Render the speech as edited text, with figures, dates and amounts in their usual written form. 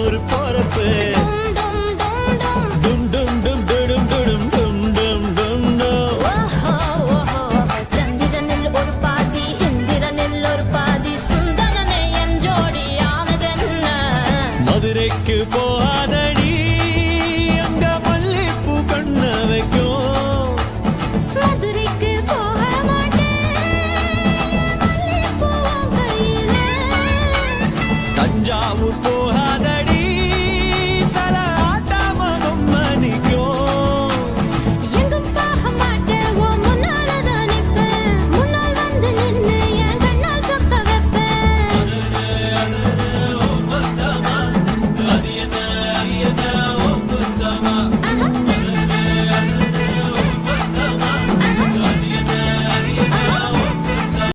ஒரு பொறப்பு டும் டும் டும் டும் டும் டும் டும் டும் டும். சந்திரனில் ஒரு பாதி இந்திரனில் ஒரு பாதி சுந்தரனை என் ஜோடியானதென்ன மதுரைக்கு போகாதடி அங்க மல்லிப்பூ கண்ண வைக்கும். மதுரைக்கு போக மாட்டேன் மல்லிகைப்பூ உன் கையில. தஞ்சா